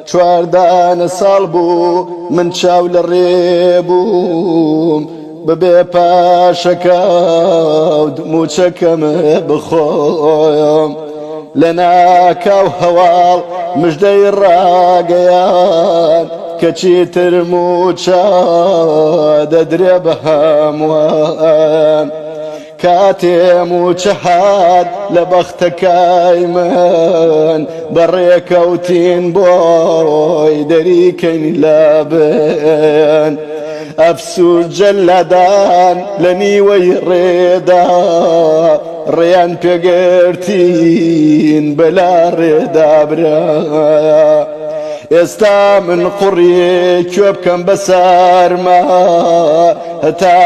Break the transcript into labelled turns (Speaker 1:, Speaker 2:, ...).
Speaker 1: چواردانە ساڵ بوو من چاو لە ڕێ بووم بەبێ پاشەکەوت موچەکەمە بخۆم لە ناکاو هەواڵ مژدەی ڕاگەیان کەچی تر موچە دەدرێ بە هەمووان کاتێ موچە هات لە بەختەکای من بەڕێکەوتین بۆی دەریکەین لەبن ئەفسوس جەلادان لە نیوەی ڕێدا ڕێیان پێگرتین بەلا ڕێدا برا ئێستا من قوڕی کوێ بکەم بەسارما هەتا